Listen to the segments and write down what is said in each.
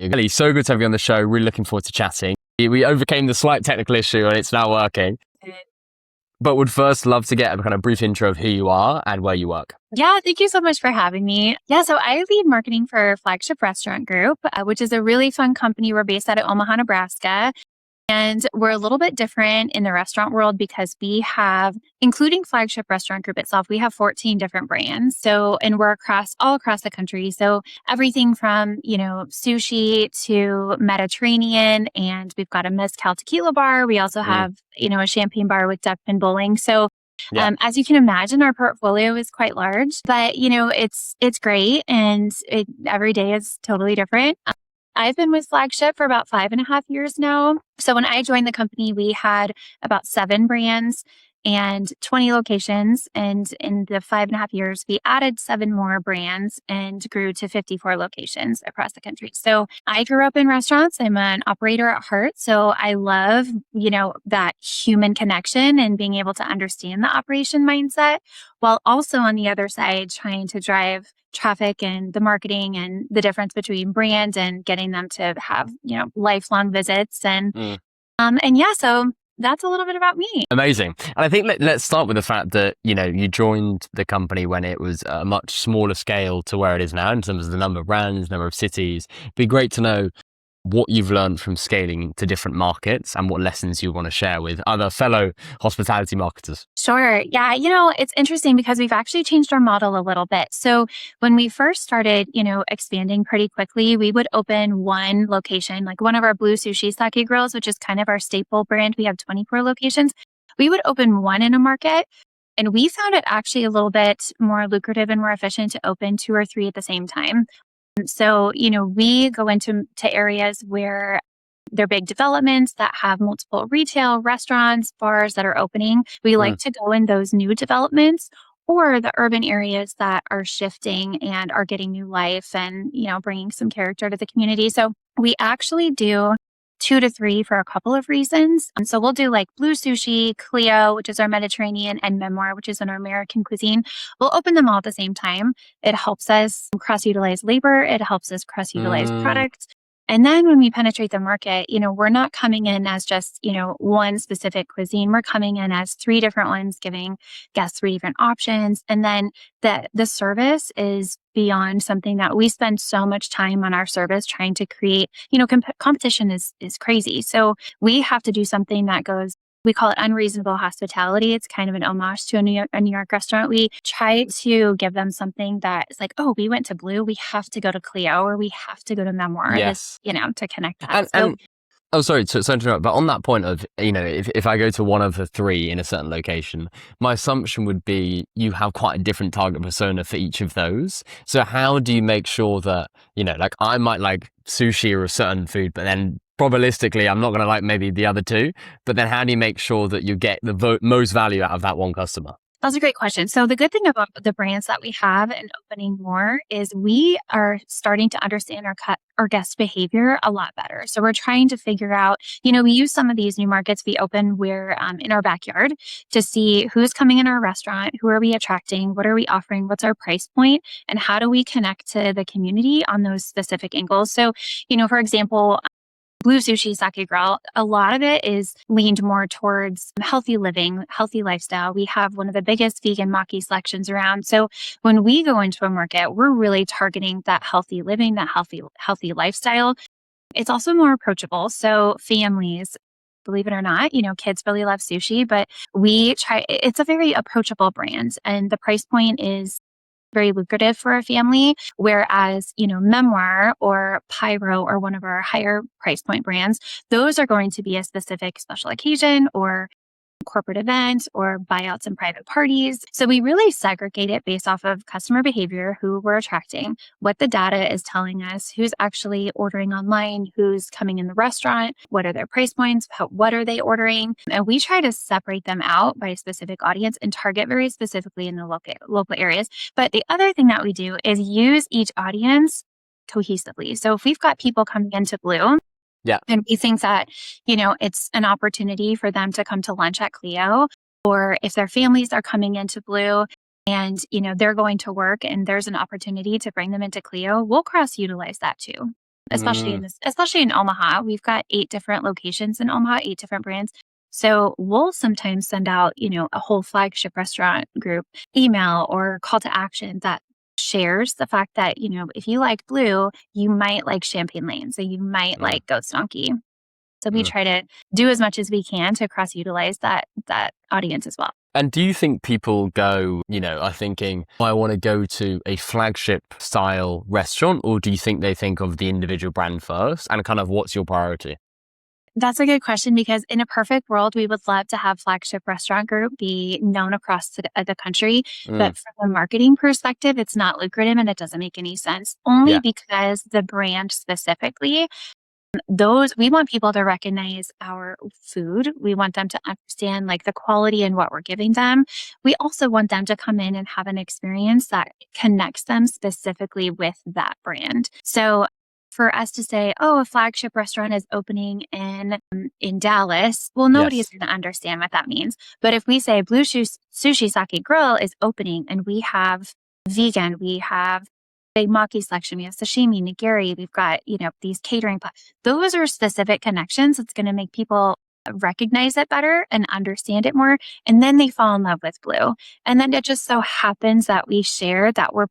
Kelli, so good to have you on the show. Really looking forward to chatting. We overcame the slight technical issue and it's now working. But would first love to get a kind of brief intro of who you are and where you work. Yeah, thank you so much for having me. Yeah, so I lead marketing for Flagship Restaurant Group, which is a really fun company. We're based out of Omaha, Nebraska. And we're a little bit different in the restaurant world because we have, including Flagship Restaurant Group itself, we have 14 different brands. So, and we're all across the country. So everything from, sushi to Mediterranean, and we've got a mezcal tequila bar. We also have, a champagne bar with duckpin bowling. So as you can imagine, our portfolio is quite large, but it's great, and every day is totally different. I've been with Flagship for about 5.5 years now. So when I joined the company, we had about 7 brands and 20 locations. And in the 5.5 years, we added 7 more brands and grew to 54 locations across the country. So I grew up in restaurants. I'm an operator at heart. So I love, that human connection and being able to understand the operation mindset, while also on the other side, trying to drive traffic and the marketing and the difference between brands and getting them to have, lifelong visits. So that's a little bit about me. Amazing. And I think let's start with the fact that, you joined the company when it was a much smaller scale to where it is now in terms of the number of brands, number of cities. It'd be great to know what you've learned from scaling to different markets and what lessons you want to share with other fellow hospitality marketers. Sure. Yeah. It's interesting because we've actually changed our model a little bit. So when we first started, expanding pretty quickly, we would open one location, like one of our Blue Sushi Sake Grills, which is kind of our staple brand. We have 24 locations. We would open one in a market. And we found it actually a little bit more lucrative and more efficient to open 2 or 3 at the same time. So, we go into areas where they're big developments that have multiple retail, restaurants, bars that are opening. We like to go in those new developments or the urban areas that are shifting and are getting new life and, bringing some character to the community. So we actually do 2 to 3 for a couple of reasons. So we'll do like Blue Sushi, Cleo, which is our Mediterranean, and Memoir, which is an American cuisine. We'll open them all at the same time. It helps us cross-utilize labor. It helps us cross-utilize products. And then when we penetrate the market, we're not coming in as just, one specific cuisine. We're coming in as 3 different ones, giving guests 3 different options. And then the service is beyond something that we spend so much time on our service trying to create. Competition is crazy. So we have to do something that goes, we call it unreasonable hospitality. It's kind of an homage to a New York restaurant. We try to give them something that is like, oh, we went to Blue, we have to go to Cleo, or we have to go to Memoir, to connect that. Oh, sorry to interrupt, but on that point of, if I go to one of the 3 in a certain location, my assumption would be you have quite a different target persona for each of those. So how do you make sure that, like I might like sushi or a certain food, but then probabilistically, I'm not going to like maybe the other 2, but then how do you make sure that you get the most value out of that one customer? That's a great question. So the good thing about the brands that we have and opening more is we are starting to understand our guest behavior a lot better. So we're trying to figure out, we use some of these new markets we open where in our backyard to see who's coming in our restaurant, who are we attracting, what are we offering, what's our price point, and how do we connect to the community on those specific angles. So, for example, Blue Sushi Sake Grill, a lot of it is leaned more towards healthy living, healthy lifestyle. We have one of the biggest vegan maki selections around. So when we go into a market, we're really targeting that healthy living, that healthy lifestyle. It's also more approachable. So families, believe it or not, kids really love sushi, but it's a very approachable brand, and the price point is very lucrative for a family. Whereas, Memoir or Pyro or one of our higher price point brands, those are going to be a specific special occasion or corporate event or buyouts and private parties. So we really segregate it based off of customer behavior, who we're attracting, what the data is telling us, who's actually ordering online, who's coming in the restaurant, what are their price points, what are they ordering. And we try to separate them out by a specific audience and target very specifically in the local areas. But the other thing that we do is use each audience cohesively. So if we've got people coming into Blue, and we think that, it's an opportunity for them to come to lunch at Cleo, or if their families are coming into Blue and, they're going to work and there's an opportunity to bring them into Cleo, we'll cross-utilize that too. especially especially in Omaha. We've got 8 different locations in Omaha, 8 different brands. So we'll sometimes send out, a whole Flagship Restaurant Group email or call to action that shares the fact that, if you like blue, you might like Champagne Lane. So you might like Ghost Donkey. So we try to do as much as we can to cross utilize that audience as well. And do you think people go, are thinking, I want to go to a flagship style restaurant, or do you think they think of the individual brand first? And kind of what's your priority? That's a good question, because in a perfect world, we would love to have Flagship Restaurant Group be known across the country. But from a marketing perspective, it's not lucrative and it doesn't make any sense. Only because the brand specifically, we want people to recognize our food. We want them to understand like the quality and what we're giving them. We also want them to come in and have an experience that connects them specifically with that brand. So for us to say, a flagship restaurant is opening in Dallas, well, nobody's going to understand what that means. But if we say Blue Sushi Sake Grill is opening and we have vegan, we have big maki selection, we have sashimi, nigiri, we've got, these catering, those are specific connections. It's going to make people recognize it better and understand it more. And then they fall in love with blue. And then it just so happens that we share that we're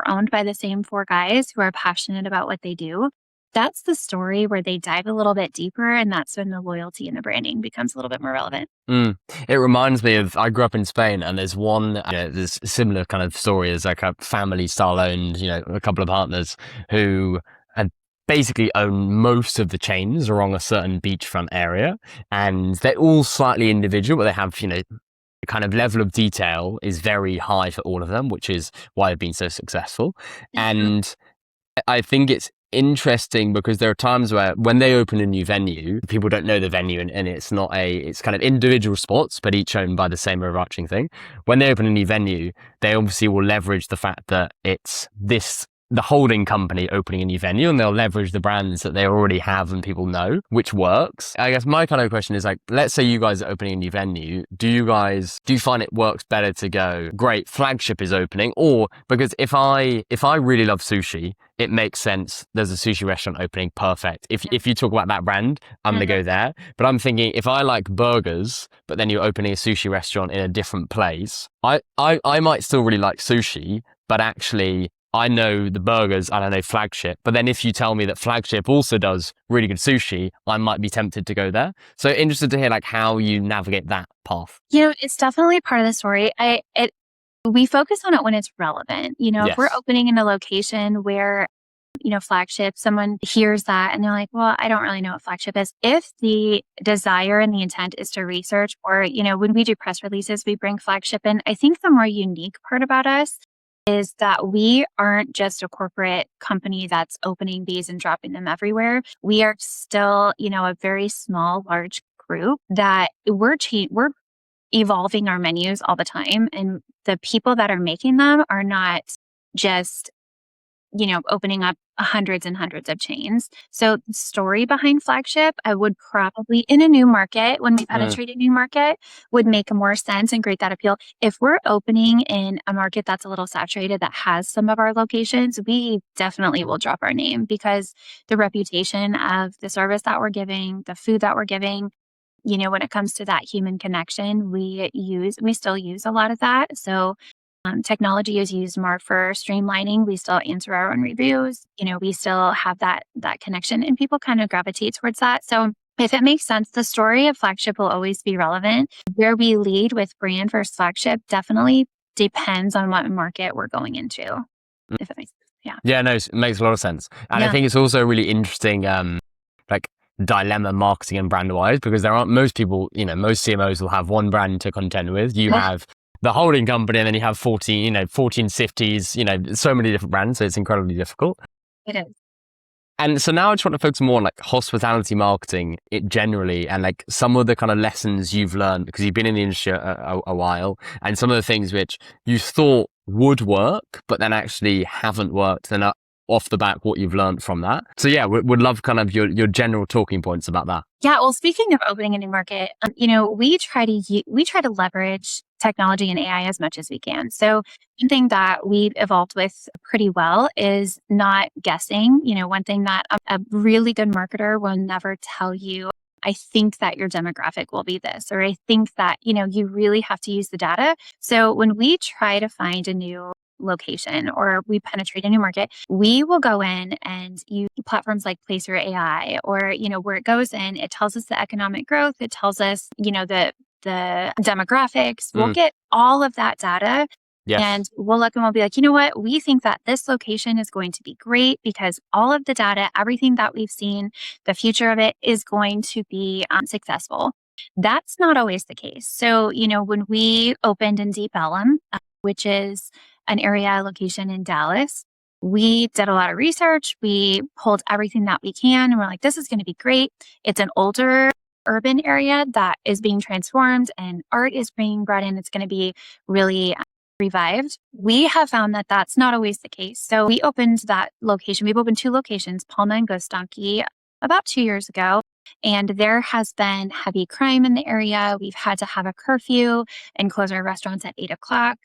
owned by the same 4 guys who are passionate about what they do. That's the story where they dive a little bit deeper. And that's when the loyalty and the branding becomes a little bit more relevant. It reminds me of, I grew up in Spain, and there's one, there's a similar kind of story. There's like a family style owned, a couple of partners who basically own most of the chains along a certain beachfront area, and they're all slightly individual, but they have, the kind of level of detail is very high for all of them, which is why they've been so successful. And I think it's interesting because there are times where when they open a new venue, people don't know the venue, and it's kind of individual spots, but each owned by the same overarching thing. When they open a new venue, they obviously will leverage the fact that it's the holding company opening a new venue, and they'll leverage the brands that they already have and people know, which works. I guess my kind of question is like, let's say you guys are opening a new venue. Do you find it works better to go, great, flagship is opening? Or because if I really love sushi, it makes sense. There's a sushi restaurant opening, perfect. If you talk about that brand, I'm going to go there. But I'm thinking if I like burgers, but then you're opening a sushi restaurant in a different place, I might still really like sushi, but actually I know the burgers and I know Flagship, but then if you tell me that Flagship also does really good sushi, I might be tempted to go there. So interested to hear like how you navigate that path. It's definitely part of the story. We focus on it when it's relevant. If we're opening in a location where, Flagship, someone hears that and they're like, well, I don't really know what Flagship is. If the desire and the intent is to research, or, when we do press releases, we bring Flagship in. I think the more unique part about us is that we aren't just a corporate company that's opening these and dropping them everywhere. We are still, a very small, large group that we're evolving our menus all the time. And the people that are making them are not just, opening up hundreds and hundreds of chains. So the story behind Flagship, I would probably, in a new market, when we penetrate a new market, would make more sense and create that appeal. If we're opening in a market that's a little saturated, that has some of our locations, we definitely will drop our name, because the reputation of the service that we're giving, the food that we're giving, when it comes to that human connection, we still use a lot of that. So technology is used more for streamlining. We still answer our own reviews. We still have that connection, and people kind of gravitate towards that. So if it makes sense, the story of Flagship will always be relevant. Where we lead with brand versus Flagship definitely depends on what market we're going into. If it makes sense. Yeah. Yeah, no, it makes a lot of sense. And I think it's also really interesting, like dilemma marketing and brand wise, because there aren't most people, most CMOs will have one brand to contend with. You have the holding company, and then you have 14 sifties, so many different brands. So it's incredibly difficult. It is. And so now I just want to focus more on like hospitality marketing it generally, and like some of the kind of lessons you've learned, because you've been in the industry a while, and some of the things which you thought would work, but then actually haven't worked. And off the back what you've learned from that. So yeah, would love kind of your general talking points about that. Yeah, well, speaking of opening a new market, we try to leverage technology and AI as much as we can. So one thing that we've evolved with pretty well is not guessing. One thing that a really good marketer will never tell you, I think that your demographic will be this, or I think that, you really have to use the data. So when we try to find a new location or we penetrate a new market, we will go in and use platforms like Placer AI, or, where it goes in, it tells us the economic growth, it tells us, the demographics. We'll get all of that data. Yes. And we'll look and we'll be like, you know what? We think that this location is going to be great because all of the data, everything that we've seen, the future of it is going to be successful. That's not always the case. So, when we opened in Deep Ellum, which is an area location in Dallas, we did a lot of research. We pulled everything that we can and we're like, this is going to be great. It's an older urban area that is being transformed and art is being brought in. It's going to be really revived. We have found that that's not always the case. So we opened that location. We've opened 2 locations, Palma and Ghost Donkey, about 2 years ago. And there has been heavy crime in the area. We've had to have a curfew and close our restaurants at 8:00.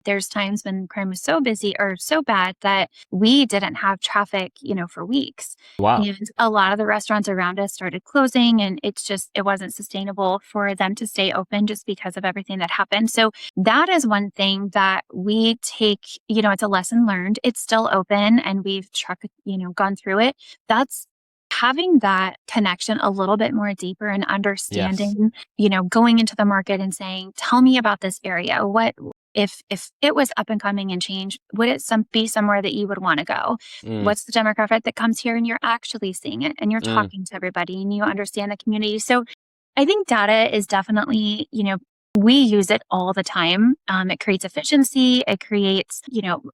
There's times when crime was so busy or so bad that we didn't have traffic, for weeks. Wow. And a lot of the restaurants around us started closing, and it wasn't sustainable for them to stay open just because of everything that happened. So that is one thing that we take, it's a lesson learned. It's still open and we've gone through it. That's having that connection a little bit more deeper and understanding, going into the market and saying, tell me about this area. What if it was up and coming and change, would it be somewhere that you would want to go? What's the demographic that comes here and you're actually seeing it and you're talking to everybody and you understand the community? So I think data is definitely, we use it all the time. It creates efficiency. It creates,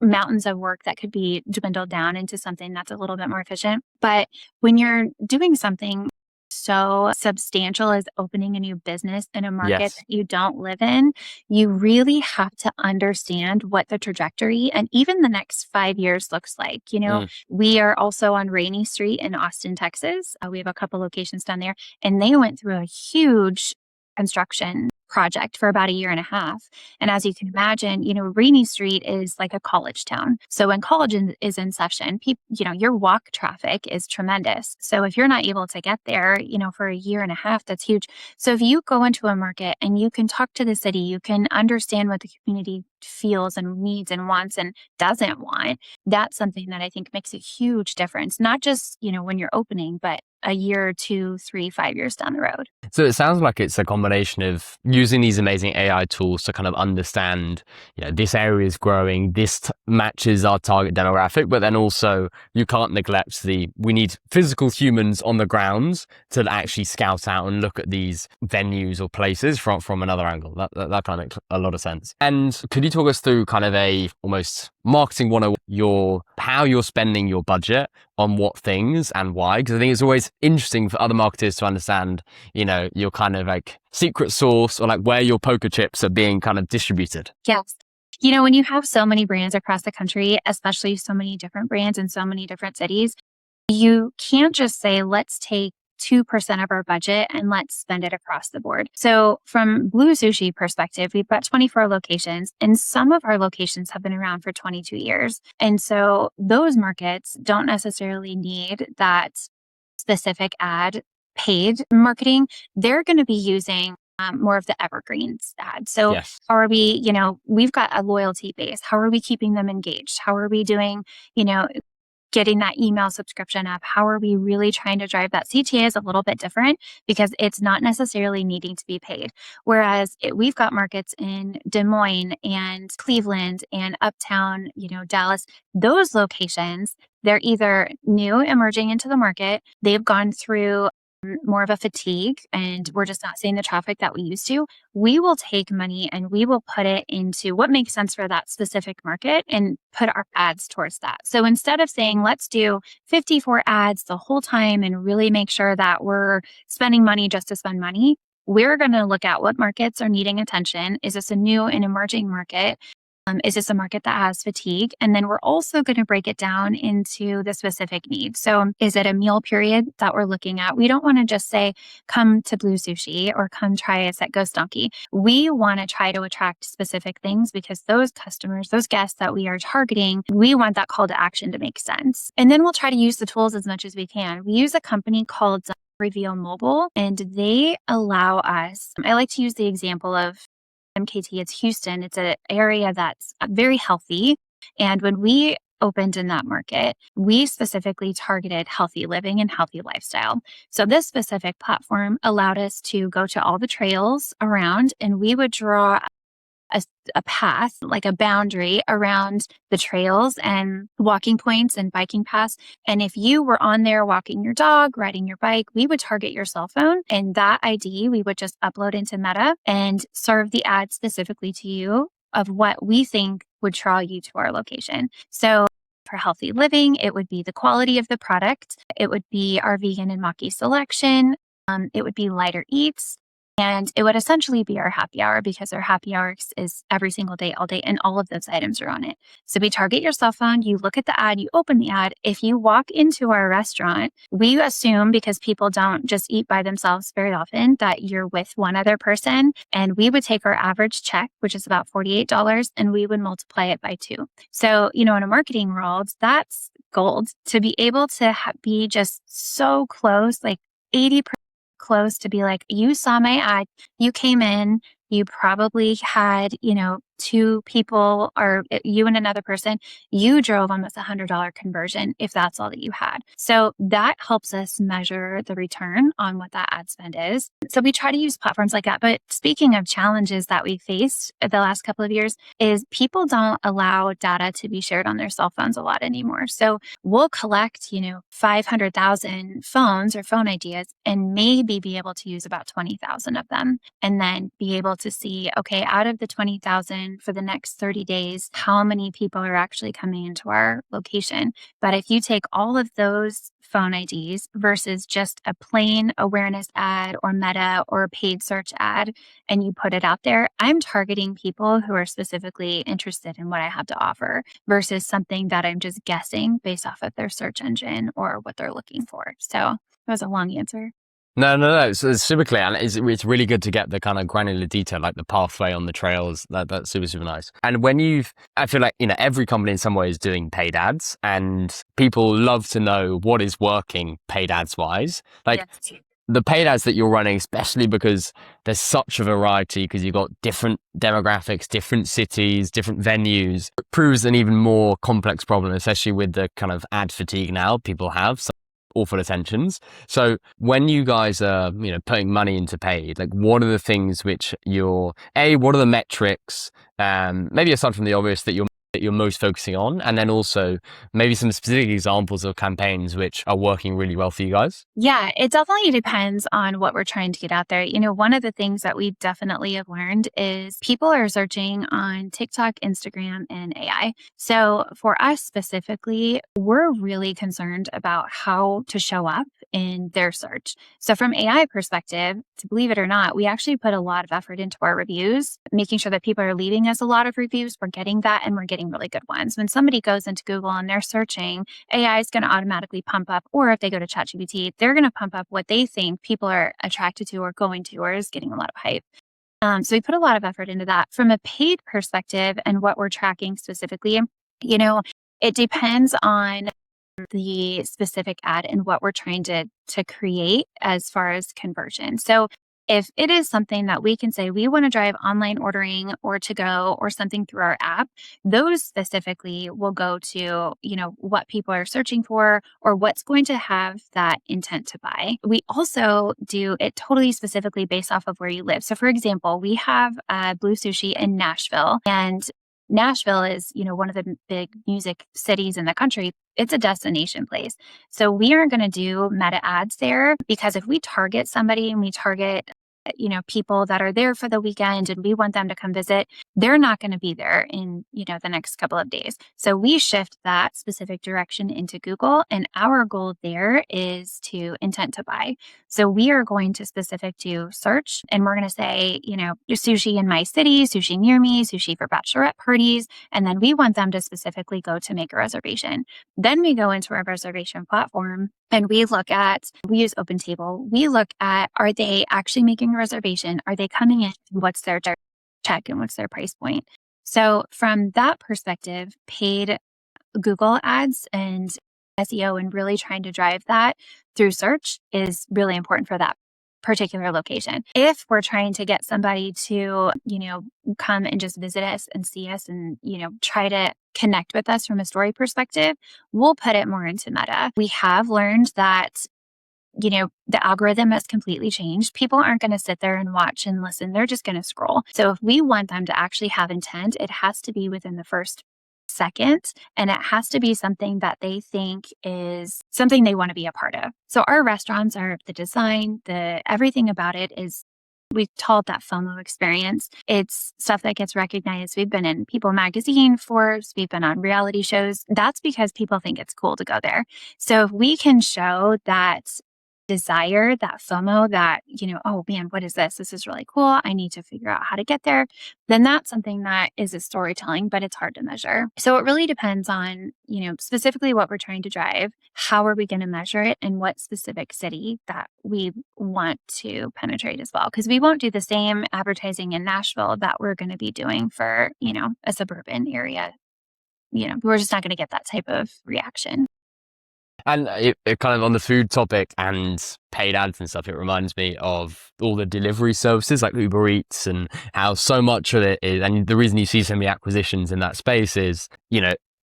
mountains of work that could be dwindled down into something that's a little bit more efficient. But when you're doing something so substantial as opening a new business in a market that you don't live in, you really have to understand what the trajectory and even the next 5 years looks like. We are also on Rainey Street in Austin, Texas. We have a couple locations down there, and they went through a huge construction project for about 1.5 years. And as you can imagine, Rainey Street is like a college town. So when college is in session, your walk traffic is tremendous. So if you're not able to get there, for 1.5 years, that's huge. So if you go into a market and you can talk to the city, you can understand what the community feels and needs and wants and doesn't want, that's something that I think makes a huge difference, not just, when you're opening, but 1 year, 2, 3, 5 years down the road. So it sounds like it's a combination of using these amazing AI tools to kind of understand, this area is growing, this matches our target demographic, but then also you can't neglect we need physical humans on the grounds to actually scout out and look at these venues or places from another angle. That kind of makes a lot of sense. And could you talk us through kind of a almost marketing 101, how you're spending your budget on what things and why? Because I think it's always interesting for other marketers to understand, your kind of like secret sauce or like where your poker chips are being kind of distributed. Yes. When you have so many brands across the country, especially so many different brands in so many different cities, you can't just say, let's take 2% of our budget and let's spend it across the board. So from Blue Sushi perspective, we've got 24 locations and some of our locations have been around for 22 years. And so those markets don't necessarily need that specific ad paid marketing. They're going to be using more of the evergreens ad. So Yes. How are we, we've got a loyalty base. How are we keeping them engaged? How are we doing, getting that email subscription up? How are we really trying to drive that? CTA is a little bit different because it's not necessarily needing to be paid. Whereas we've got markets in Des Moines and Cleveland and Uptown, Dallas, those locations, they're either new emerging into the market. They've gone through more of a fatigue and we're just not seeing the traffic that we used to. We will take money and we will put it into what makes sense for that specific market and put our ads towards that. So instead of saying, let's do 54 ads the whole time and really make sure that we're spending money just to spend money, we're going to look at what markets are needing attention. Is this a new and emerging market? Is this a market that has fatigue? And then we're also going to break it down into the specific needs. So is it a meal period that we're looking at? We don't want to just say, come to Blue Sushi or come try us at Ghost Donkey. We want to try to attract specific things because those customers, those guests that we are targeting, we want that call to action to make sense. And then we'll try to use the tools as much as we can. We use a company called Reveal Mobile, and they allow us, I like to use the example of MKT, it's Houston. It's an area that's very healthy. And when we opened in that market, we specifically targeted healthy living and healthy lifestyle. So this specific platform allowed us to go to all the trails around, and we would draw a path, like a boundary around the trails and walking points and biking paths. And if you were on there walking your dog, riding your bike, we would target your cell phone, and that ID we would just upload into Meta and serve the ad specifically to you of what we think would draw you to our location. So for healthy living, it would be the quality of the product. It would be our vegan and maki selection. It would be lighter eats. And it would essentially be our happy hour because our happy hour is every single day, all day, and all of those items are on it. So we target your cell phone, you look at the ad, you open the ad. If you walk into our restaurant, we assume, because people don't just eat by themselves very often, that you're with one other person. And we would take our average check, which is about $48, and we would multiply it by 2. So, in a marketing world, that's gold to be able to be just so close, like 80% close to be like, you saw my ad, you came in, you probably had, 2 people or you and another person, you drove almost $100 conversion if that's all that you had. So that helps us measure the return on what that ad spend is. So we try to use platforms like that. But speaking of challenges that we faced the last couple of years is people don't allow data to be shared on their cell phones a lot anymore. So we'll collect, 500,000 phones or phone ideas and maybe be able to use about 20,000 of them and then be able to see, okay, out of the 20,000 for the next 30 days, how many people are actually coming into our location. But if you take all of those phone IDs versus just a plain awareness ad or Meta or a paid search ad, and you put it out there, I'm targeting people who are specifically interested in what I have to offer versus something that I'm just guessing based off of their search engine or what they're looking for. So that was a long answer. No. It's super clear. And it's really good to get the kind of granular detail, like the pathway on the trails. That's super, super nice. And I feel like, every company in some way is doing paid ads, and people love to know what is working paid ads wise. Like the paid ads that you're running, especially because there's such a variety, because you've got different demographics, different cities, different venues, it proves an even more complex problem, especially with the kind of ad fatigue now people have. Awful attentions. So when you guys are, putting money into paid, like what are the things which what are the metrics, maybe aside from the obvious that you're most focusing on, and then also maybe some specific examples of campaigns which are working really well for you guys? Yeah, it definitely depends on what we're trying to get out there. One of the things that we definitely have learned is people are searching on TikTok, Instagram, and AI. So for us specifically, we're really concerned about how to show up in their search. So from AI perspective, to believe it or not, we actually put a lot of effort into our reviews, making sure that people are leaving us a lot of reviews. We're getting that, and we're getting really good ones. When somebody goes into Google and they're searching, AI is going to automatically pump up, or if they go to ChatGPT, they're going to pump up what they think people are attracted to or going to or is getting a lot of hype. So we put a lot of effort into that. From a paid perspective and what we're tracking specifically, it depends on the specific ad and what we're trying to create as far as conversion. So if it is something that we can say we want to drive online ordering or to go or something through our app, those specifically will go to, what people are searching for or what's going to have that intent to buy. We also do it totally specifically based off of where you live. So for example, we have Blue Sushi in Nashville, and Nashville is, one of the big music cities in the country. It's a destination place. So we aren't going to do meta ads there because if we target somebody and we target people that are there for the weekend and we want them to come visit, they're not going to be there in, the next couple of days. So we shift that specific direction into Google. And our goal there is to intent to buy. So we are going to specific to search and we're going to say, sushi in my city, sushi near me, sushi for bachelorette parties. And then we want them to specifically go to make a reservation. Then we go into our reservation platform and we use OpenTable. We look at, are they actually making a reservation? Are they coming in? What's their check and what's their price point? So from that perspective, paid Google ads and SEO and really trying to drive that through search is really important for that particular location. If we're trying to get somebody to, come and just visit us and see us and, try to connect with us from a story perspective, we'll put it more into Meta. We have learned that the algorithm has completely changed. People aren't going to sit there and watch and listen. They're just going to scroll. So if we want them to actually have intent, it has to be within the first second, and it has to be something that they think is something they want to be a part of. So our restaurants are the design, everything about it is, we call it that FOMO experience. It's stuff that gets recognized. We've been in People magazine, Forbes, we've been on reality shows. That's because people think it's cool to go there. So if we can show that desire, that FOMO, that, oh man, what is this? This is really cool. I need to figure out how to get there. Then that's something that is a storytelling, but it's hard to measure. So it really depends on, specifically what we're trying to drive. How are we going to measure it and what specific city that we want to penetrate as well? Because we won't do the same advertising in Nashville that we're going to be doing for, a suburban area. We're just not going to get that type of reaction. And it kind of on the food topic and paid ads and stuff, it reminds me of all the delivery services like Uber Eats and how so much of it is, and the reason you see so many acquisitions in that space is,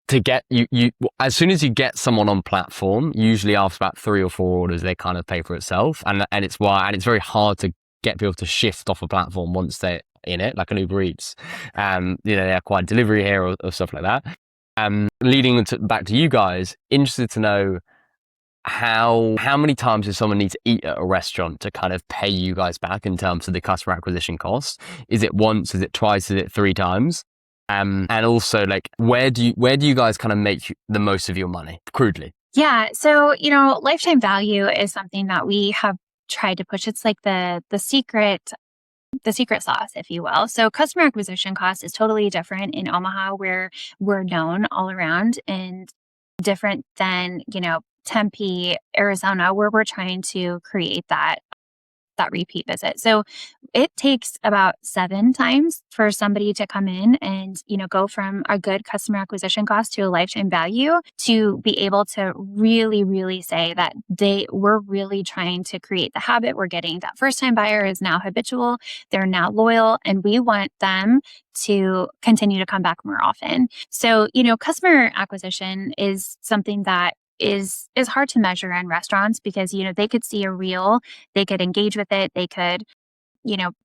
to get you as soon as you get someone on platform, usually after about 3 or 4 orders, they kind of pay for itself. And it's it's very hard to get people to shift off a platform once they're in it, like an Uber Eats. They acquired delivery here or stuff like that. Leading back to you guys, interested to know how many times does someone need to eat at a restaurant to kind of pay you guys back in terms of the customer acquisition cost? Is it once? Is it twice? Is it 3 times? And also, like, where do you guys kind of make the most of your money, crudely? Yeah. So, lifetime value is something that we have tried to push. It's like the secret sauce, if you will. So customer acquisition cost is totally different in Omaha, where we're known all around, and different than, Tempe, Arizona, where we're trying to create that repeat visit. So it takes about 7 times for somebody to come in and, go from a good customer acquisition cost to a lifetime value to be able to really, really say that we're really trying to create the habit. We're getting that first time buyer is now habitual. They're now loyal, and we want them to continue to come back more often. So, customer acquisition is something that is hard to measure in restaurants because, they could see a reel, they could engage with it, they could,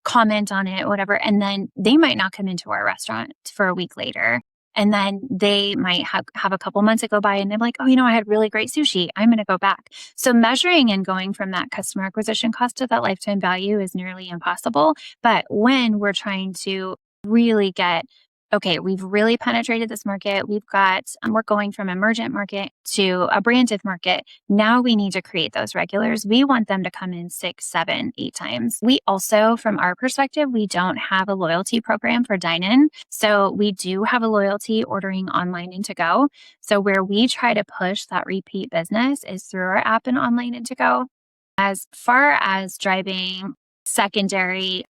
comment on it, whatever. And then they might not come into our restaurant for a week later. And then they might have a couple months that go by and they're like, oh, I had really great sushi. I'm going to go back. So measuring and going from that customer acquisition cost to that lifetime value is nearly impossible. But when we're trying to really okay, we've really penetrated this market. We're going from emergent market to a branded market. Now we need to create those regulars. We want them to come in 6, 7, 8 times. We also, from our perspective, we don't have a loyalty program for dine-in. So we do have a loyalty ordering online and to go. So where we try to push that repeat business is through our app and online and to go. As far as driving secondary,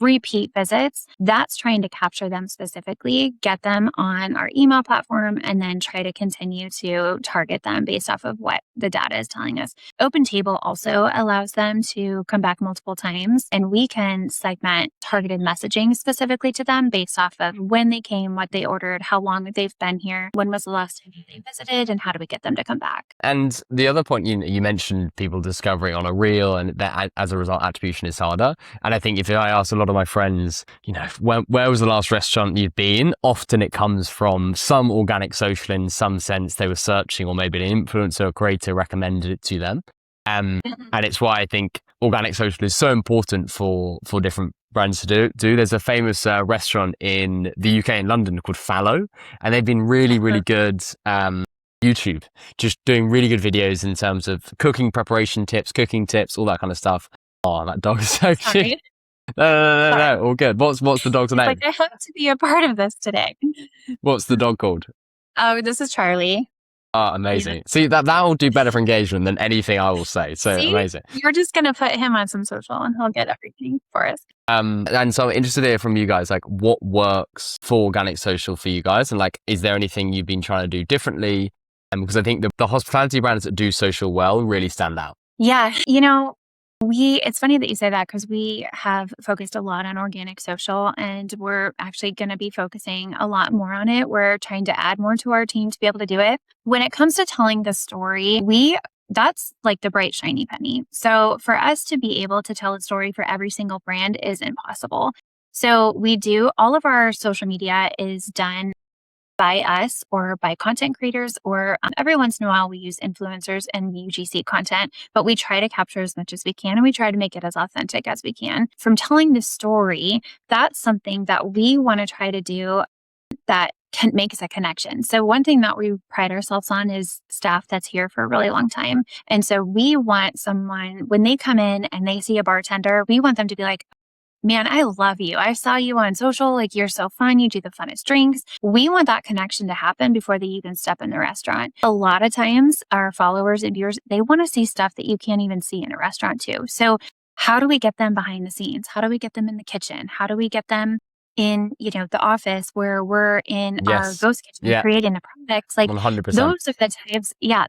repeat visits, that's trying to capture them specifically, get them on our email platform, and then try to continue to target them based off of what the data is telling us. OpenTable also allows them to come back multiple times, and we can segment targeted messaging specifically to them based off of when they came, what they ordered, how long they've been here, when was the last time they visited, and how do we get them to come back. And the other point, you mentioned people discovering on a reel, and that as a result, attribution is harder. And I think if I ask a lot of my friends, where was the last restaurant you've been? Often it comes from some organic social in some sense. They were searching, or maybe an influencer or creator recommended it to them. And it's why I think organic social is so important for different brands to do. There's a famous restaurant in the UK in London called Fallow, and they've been really, really good YouTube, just doing really good videos in terms of cooking preparation tips, cooking tips, all that kind of stuff. Oh, that dog is so cute. No, all good. What's the dog's name? Like, I have to be a part of this today. What's the dog called? Oh, this is Charlie. Oh, amazing. See, that will do better for engagement than anything I will say. So See? amazing. You're just going to put him on some social and he'll get everything for us. And so I'm interested to hear from you guys, like what works for organic social for you guys? And like, is there anything you've been trying to do differently? Because I think the hospitality brands that do social well really stand out. Yeah. It's funny that you say that because we have focused a lot on organic social and we're actually going to be focusing a lot more on it. We're trying to add more to our team to be able to do it. When it comes to telling the story, that's like the bright, shiny penny. So for us to be able to tell a story for every single brand is impossible. So all of our social media is done by us or by content creators, or every once in a while we use influencers and UGC content, but we try to capture as much as we can and we try to make it as authentic as we can. From telling the story, that's something that we want to try to do that can make us a connection. So one thing that we pride ourselves on is staff that's here for a really long time. And so we want someone, when they come in and they see a bartender, we want them to be like, man, I love you. I saw you on social. Like, you're so fun. You do the funnest drinks. We want that connection to happen before they even step in the restaurant. A lot of times our followers and viewers, they want to see stuff that you can't even see in a restaurant too. So how do we get them behind the scenes? How do we get them in the kitchen? How do we get them in, the office where we're in our ghost kitchen creating the products? Like 100%.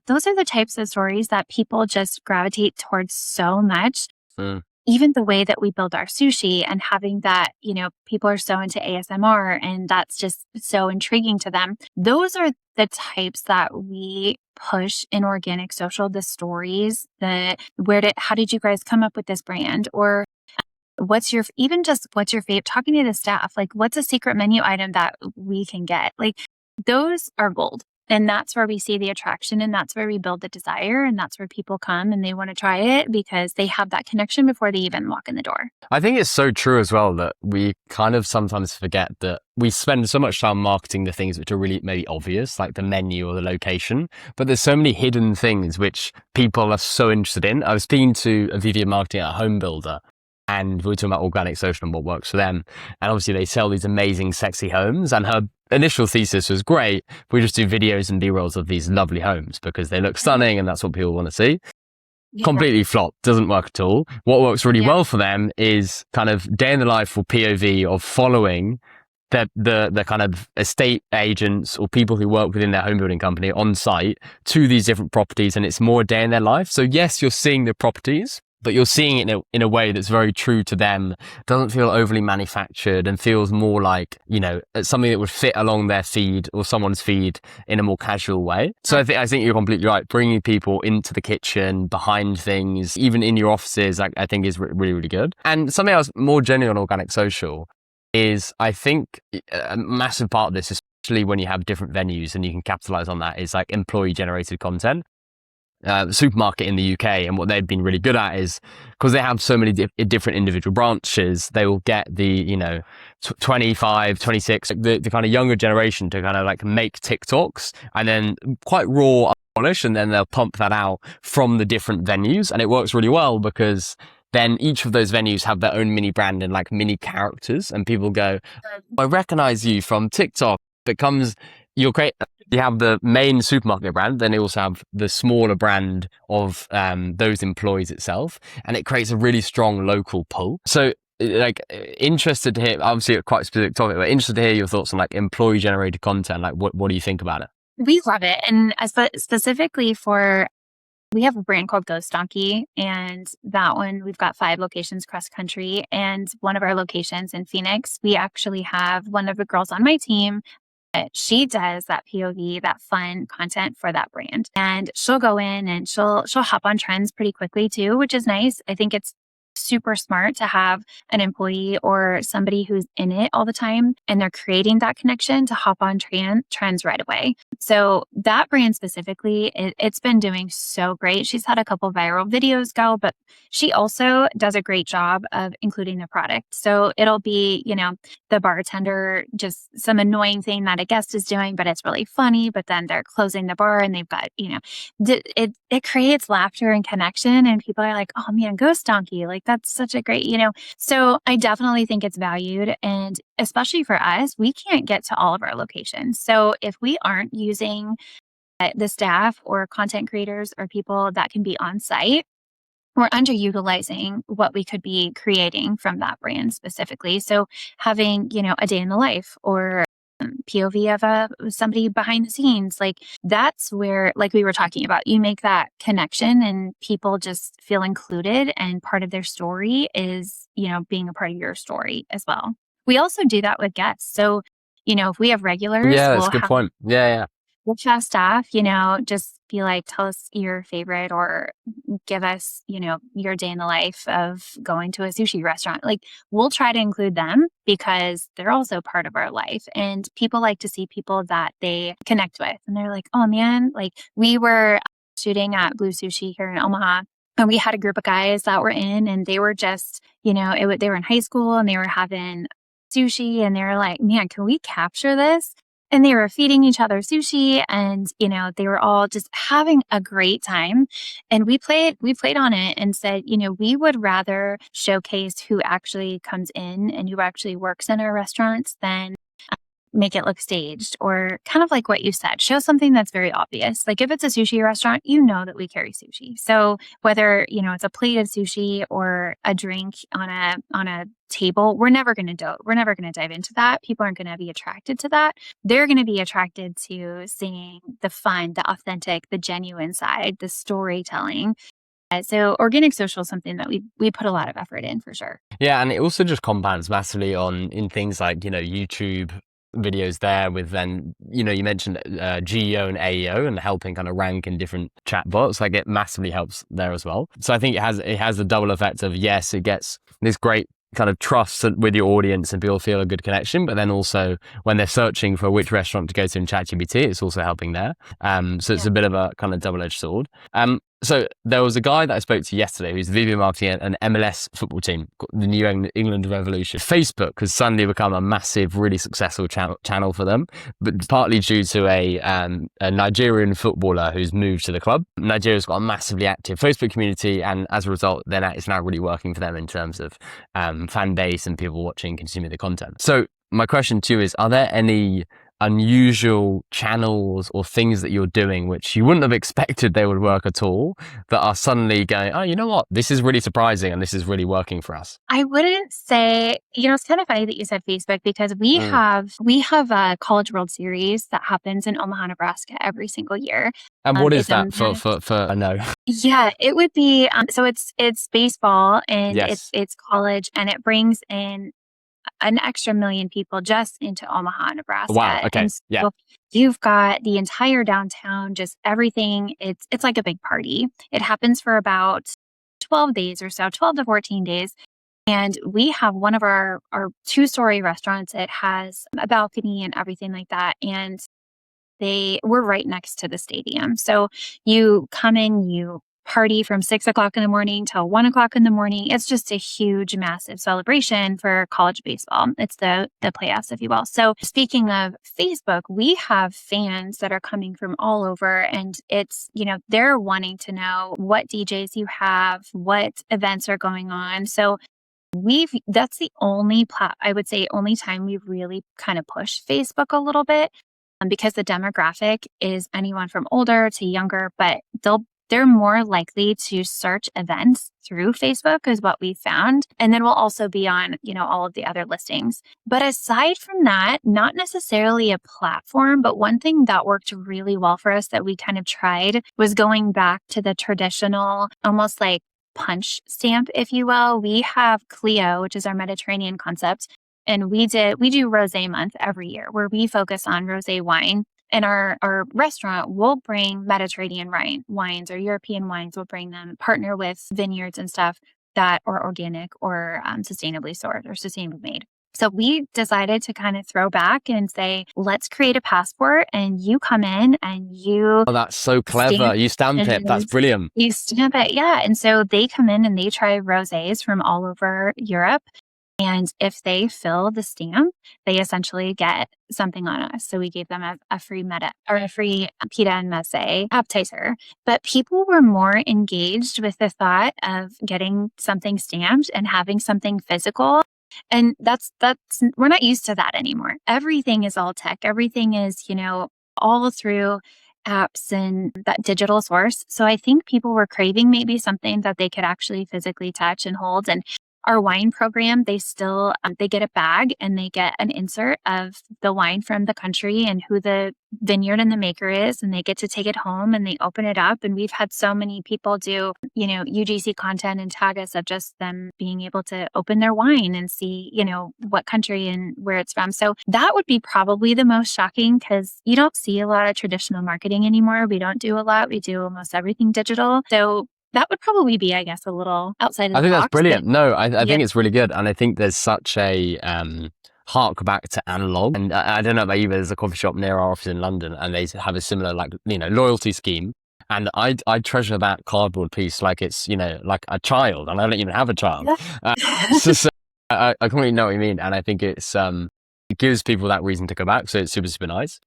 Those are the types of stories that people just gravitate towards so much. Even the way that we build our sushi and having that, people are so into ASMR and that's just so intriguing to them. Those are the types that we push in organic social, the stories, how did you guys come up with this brand? Or what's your favorite, talking to the staff, like what's a secret menu item that we can get? Like those are gold. And that's where we see the attraction and that's where we build the desire. And that's where people come and they want to try it because they have that connection before they even walk in the door. I think it's so true as well that we kind of sometimes forget that we spend so much time marketing the things which are really maybe obvious, like the menu or the location, but there's so many hidden things which people are so interested in. I was speaking to a VP of marketing at a home builder, and we were talking about organic social and what works for them. And obviously they sell these amazing, sexy homes. And her initial thesis was great. We just do videos and B-rolls of these lovely homes because they look stunning and that's what people want to see. Completely flopped. Doesn't work at all. What works really well for them is kind of day in the life or POV of following the kind of estate agents or people who work within their home building company on site to these different properties. And it's more a day in their life. So yes, you're seeing the properties, but you're seeing it in a way that's very true to them, doesn't feel overly manufactured and feels more like, something that would fit along their feed or someone's feed in a more casual way. So I think you're completely right. Bringing people into the kitchen, behind things, even in your offices, I think is really, really good. And something else more generally on organic social is, I think a massive part of this, especially when you have different venues and you can capitalize on that, is like employee generated content. Supermarket in the UK, and what they've been really good at is because they have so many different individual branches, they will get the 25, 26, the kind of younger generation to kind of like make TikToks and then quite raw polish, and then they'll pump that out from the different venues, and it works really well because then each of those venues have their own mini brand and like mini characters, and people go, I recognize you from TikTok. You have the main supermarket brand, then you also have the smaller brand of those employees itself, and it creates a really strong local pull. So like interested to hear, obviously a quite specific topic, but interested to hear your thoughts on like employee generated content. Like what do you think about it? We love it. And specifically we have a brand called Ghost Donkey, and that one, we've got 5 locations across country. And one of our locations in Phoenix, we actually have one of the girls on my team. She does that POV, that fun content for that brand. And she'll go in and she'll hop on trends pretty quickly too, which is nice. I think it's super smart to have an employee or somebody who's in it all the time and they're creating that connection to hop on trends right away. So that brand specifically, it's been doing so great. She's had a couple viral videos go, but she also does a great job of including the product. So it'll be, the bartender, just some annoying thing that a guest is doing, but it's really funny. But then they're closing the bar and they've got, it creates laughter and connection. And people are like, oh man, Ghost Donkey. Like that's such a great, So I definitely think it's valued. And especially for us, we can't get to all of our locations. So if we aren't using the staff or content creators or people that can be on site, we're underutilizing what we could be creating from that brand specifically. So having, a day in the life or POV of somebody behind the scenes, like that's where, like we were talking about, you make that connection and people just feel included and part of their story is, being a part of your story as well. We also do that with guests. So, if we have regulars, Yeah, that's a good point. Yeah. we'll have staff, just be like, tell us your favorite or give us, your day in the life of going to a sushi restaurant. Like we'll try to include them because they're also part of our life. And people like to see people that they connect with. And they're like, oh man, like we were shooting at Blue Sushi here in Omaha. And we had a group of guys that were in and they were just, they were in high school and they were having sushi and they were like, man, can we capture this? And they were feeding each other sushi and, they were all just having a great time. And we played on it and said, we would rather showcase who actually comes in and who actually works in our restaurants than make it look staged or kind of like what you said, show something that's very obvious. Like if it's a sushi restaurant, that we carry sushi. So whether, it's a plate of sushi or a drink on a table, we're never going to dive into that. People aren't going to be attracted to that. They're going to be attracted to seeing the fun, the authentic, the genuine side, the storytelling. So organic social is something that we put a lot of effort in for sure. Yeah, and it also just compounds massively in things like, YouTube videos there with then, you mentioned GEO and AEO and helping kind of rank in different chat bots. Like it massively helps there as well. So I think it has the double effect of, yes, it gets this great kind of trust with your audience and people feel a good connection, but then also when they're searching for which restaurant to go to in ChatGPT, it's also helping there. So it's a bit of a kind of double-edged sword. So there was a guy that I spoke to yesterday who's the VP of marketing at an MLS football team, the New England Revolution. Facebook has suddenly become a massive, really successful channel for them, but partly due to a Nigerian footballer who's moved to the club. Nigeria's got a massively active Facebook community, and as a result, then it's now really working for them in terms of fan base and people watching, consuming the content. So my question to you is, are there any unusual channels or things that you're doing which you wouldn't have expected they would work at all that are suddenly going, oh, you know what, this is really surprising and this is really working for us? I wouldn't say, it's kind of funny that you said Facebook because we have a College World Series that happens in Omaha, Nebraska every single year. And what is that for I know? Yeah, it would be so it's baseball and Yes. it's college and it brings in an extra million people just into Omaha, Nebraska. Wow. Okay. And so Yeah. you've got the entire downtown, just everything. It's like a big party. It happens for about 12 days or so, 12 to 14 days. And we have one of our 2-story restaurants. It has a balcony and everything like that. And we're right next to the stadium. So you come in, you party from 6:00 in the morning till 1:00 in the morning. It's just a huge, massive celebration for college baseball. It's the playoffs, if you will. So speaking of Facebook, we have fans that are coming from all over and it's, they're wanting to know what DJs you have, what events are going on. So that's the only I would say only time we've really kind of pushed Facebook a little bit because the demographic is anyone from older to younger, but they're more likely to search events through Facebook is what we found. And then we'll also be on, all of the other listings. But aside from that, not necessarily a platform, but one thing that worked really well for us that we kind of tried was going back to the traditional, almost like punch stamp, if you will. We have Clio, which is our Mediterranean concept. And we do rosé month every year where we focus on rosé wine. And our restaurant will bring Mediterranean wines or European wines. We'll bring them, partner with vineyards and stuff. that are organic or sustainably sourced or sustainably made. So we decided to kind of throw back and say, let's create a passport and you come in and you Oh, that's so clever. stamp You stamp it. That's and brilliant. you stamp it. Yeah. And so they come in and they try rosés from all over Europe. And if they fill the stamp, they essentially get something on us. So we gave them a free meta or a free pita and meze appetizer. But people were more engaged with the thought of getting something stamped and having something physical. And that's we're not used to that anymore. Everything is all tech. Everything is, all through apps and that digital source. So I think people were craving maybe something that they could actually physically touch and hold. And our wine program, they still they get a bag and they get an insert of the wine from the country and who the vineyard and the maker is, and they get to take it home and they open it up. And we've had so many people do, UGC content and tag us of just them being able to open their wine and see, what country and where it's from. So that would be probably the most shocking because you don't see a lot of traditional marketing anymore. We don't do a lot. We do almost everything digital. So that would probably be, I guess, a little outside of I the think that's box. brilliant. No, I Yeah. think it's really good. And I think there's such a hark back to analog. And I don't know about you, but there's a coffee shop near our office in London and they have a similar, loyalty scheme. And I treasure that cardboard piece like it's, like a child. And I don't even have a child. So I completely know what you mean. And I think it gives people that reason to go back. So it's super, super nice.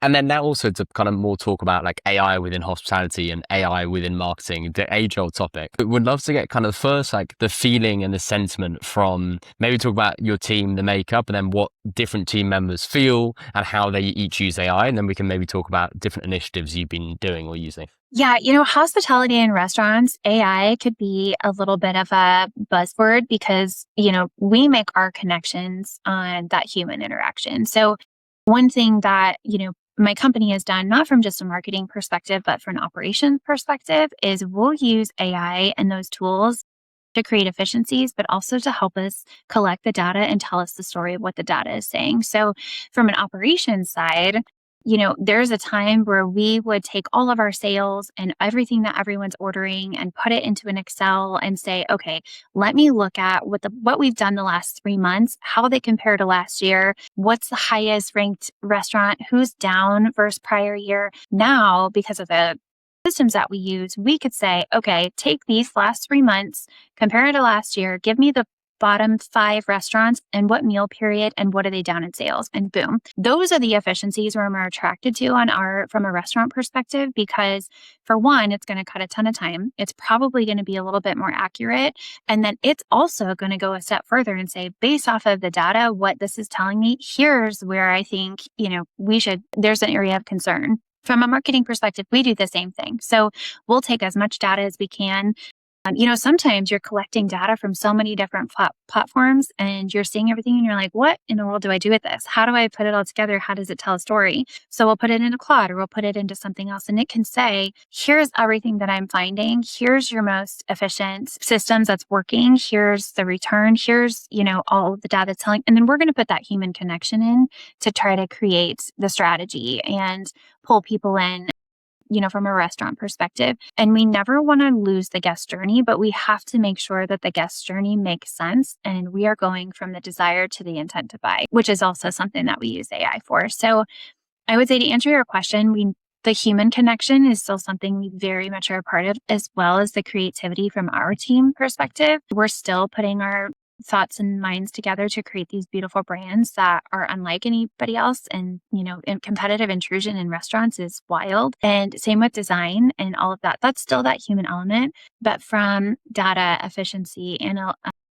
And then now also to kind of more talk about like AI within hospitality and AI within marketing, the age-old topic. But would love to get kind of first like the feeling and the sentiment from maybe talk about your team, the makeup, and then what different team members feel and how they each use AI. And then we can maybe talk about different initiatives you've been doing or using. Yeah, hospitality and restaurants, AI could be a little bit of a buzzword because, we make our connections on that human interaction. So one thing that, my company has done, not from just a marketing perspective, but from an operations perspective, is we'll use AI and those tools to create efficiencies, but also to help us collect the data and tell us the story of what the data is saying. So from an operations side, there's a time where we would take all of our sales and everything that everyone's ordering and put it into an Excel and say, okay, let me look at what we've done the last 3 months, how they compare to last year, what's the highest ranked restaurant, who's down versus prior year. Now, because of the systems that we use, we could say, okay, take these last 3 months, compare it to last year, give me the bottom 5 restaurants and what meal period and what are they down in sales, and boom. Those are the efficiencies we're more attracted to from a restaurant perspective, because for one, it's going to cut a ton of time. It's probably going to be a little bit more accurate. And then it's also going to go a step further and say, based off of the data, what this is telling me, here's where I think, there's an area of concern. From a marketing perspective, we do the same thing. So we'll take as much data as we can. Sometimes you're collecting data from so many different platforms and you're seeing everything and you're like, what in the world do I do with this? How do I put it all together? How does it tell a story? So we'll put it into Claude or we'll put it into something else and it can say, here's everything that I'm finding. Here's your most efficient systems that's working. Here's the return. Here's, all of the data it's telling. And then we're going to put that human connection in to try to create the strategy and pull people in, from a restaurant perspective. And we never want to lose the guest journey, but we have to make sure that the guest journey makes sense. And we are going from the desire to the intent to buy, which is also something that we use AI for. So I would say, to answer your question, the human connection is still something we very much are a part of, as well as the creativity from our team perspective. We're still putting our thoughts and minds together to create these beautiful brands that are unlike anybody else. And, competitive intrusion in restaurants is wild. And same with design and all of that. That's still that human element. But from data efficiency and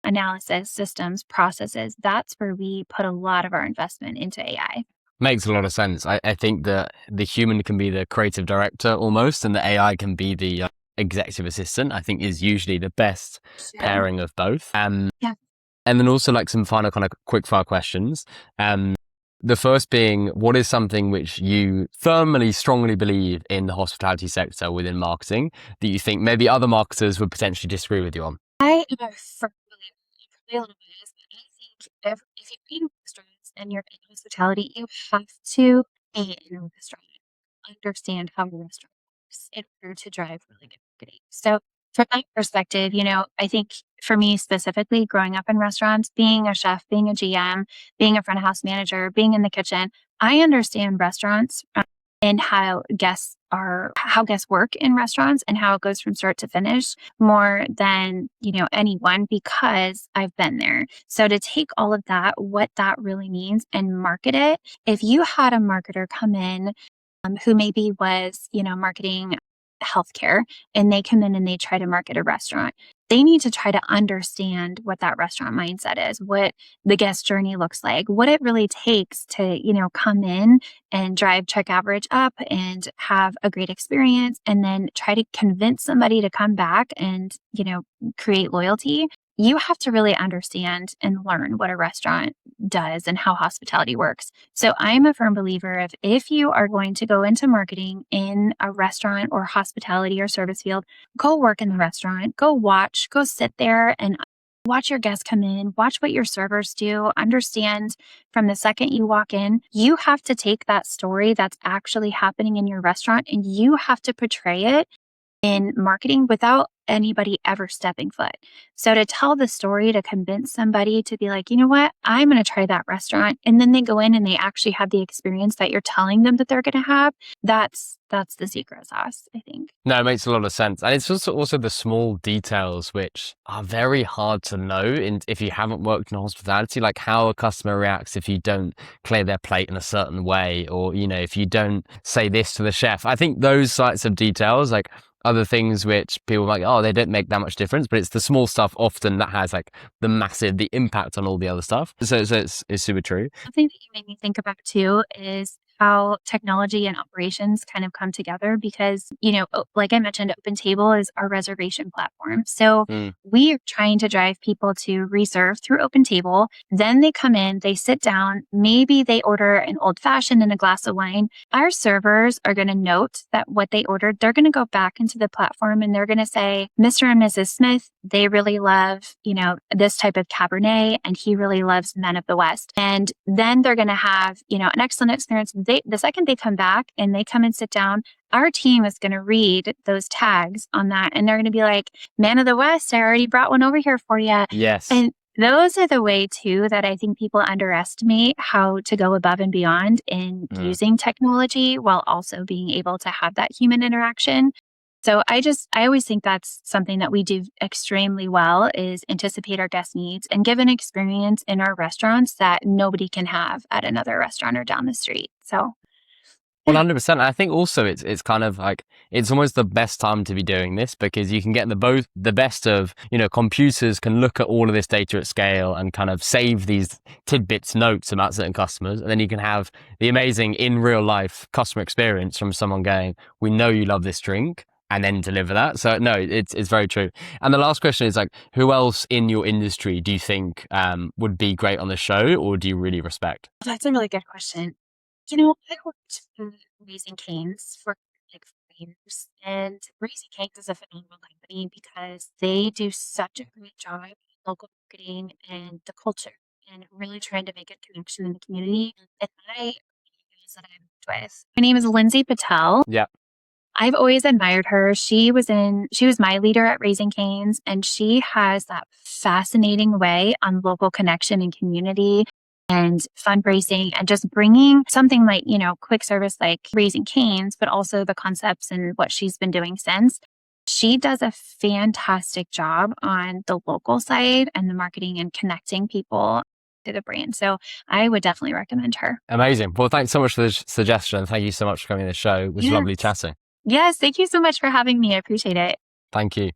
analysis, systems, processes, that's where we put a lot of our investment into AI. Makes a lot of sense. I think that the human can be the creative director almost, and the AI can be the executive assistant. I think is usually the best pairing of both. Yeah. And then also like some final kind of quick fire questions. The first being, what is something which you firmly, strongly believe in the hospitality sector within marketing that you think maybe other marketers would potentially disagree with you on? I am a firm believer, probably a little biased, but I think if you're in restaurants and you're in hospitality, you have to be in a restaurant, understand how a restaurant works in order to drive really good marketing. So from that perspective, I think for me specifically, growing up in restaurants, being a chef, being a GM, being a front of house manager, being in the kitchen, I understand restaurants and how guests work in restaurants and how it goes from start to finish more than, anyone, because I've been there. So to take all of that, what that really means, and market it, if you had a marketer come in who maybe was, marketing healthcare, and they come in and they try to market a restaurant, they need to try to understand what that restaurant mindset is, what the guest journey looks like, what it really takes to, come in and drive check average up and have a great experience, and then try to convince somebody to come back and, create loyalty. You have to really understand and learn what a restaurant does and how hospitality works. So I'm a firm believer of, if you are going to go into marketing in a restaurant or hospitality or service field, go work in the restaurant, go sit there and watch your guests come in, watch what your servers do, understand from the second you walk in. You have to take that story that's actually happening in your restaurant and you have to portray it in marketing without anybody ever stepping foot. So to tell the story, to convince somebody to be like, you know what, I'm going to try that restaurant. And then they go in and they actually have the experience that you're telling them that they're going to have. That's the secret sauce, I think. No, it makes a lot of sense. And it's also the small details which are very hard to know if you haven't worked in hospitality, like how a customer reacts if you don't clear their plate in a certain way, or, if you don't say this to the chef. I think those types of details, like, other things which people are like, oh, they don't make that much difference, but it's the small stuff often that has like the impact on all the other stuff. So it's super true. Something that you made me think about too is how technology and operations kind of come together, because, like I mentioned, OpenTable is our reservation platform. So we are trying to drive people to reserve through OpenTable. Then they come in, they sit down, maybe they order an old fashioned and a glass of wine. Our servers are going to note that what they ordered, they're going to go back into the platform and they're going to say, Mr. and Mrs. Smith, they really love, this type of Cabernet, and he really loves Men of the West. And then they're going to have, an excellent experience. The second they come back and they come and sit down, our team is going to read those tags on that. And they're going to be like, Man of the West, I already brought one over here for you. Yes. And those are the way too that I think people underestimate how to go above and beyond in using technology while also being able to have that human interaction. So I always think that's something that we do extremely well, is anticipate our guest needs and give an experience in our restaurants that nobody can have at another restaurant or down the street. So 100%. I think also it's kind of like, it's almost the best time to be doing this, because you can get the best of, computers can look at all of this data at scale and kind of save these tidbits, notes about certain customers. And then you can have the amazing in real life customer experience from someone going, we know you love this drink, and then deliver that. So no, it's very true. And the last question is like, who else in your industry do you think would be great on the show, or do you really respect? That's a really good question. I worked in Raising Cane's for like 4 years, and Raising Cane's is a phenomenal company because they do such a great job in local marketing and the culture, and really trying to make a connection in the community. And that I worked with. My name is Lindsay Patel. Yeah. I've always admired her. She was my leader at Raising Cane's, and she has that fascinating way on local connection and community and fundraising, and just bringing something like, quick service like Raising Cane's, but also the concepts and what she's been doing since. She does a fantastic job on the local side and the marketing and connecting people to the brand. So I would definitely recommend her. Amazing. Well, thanks so much for the suggestion. Thank you so much for coming to the show. It was lovely chatting. Yes, thank you so much for having me. I appreciate it. Thank you.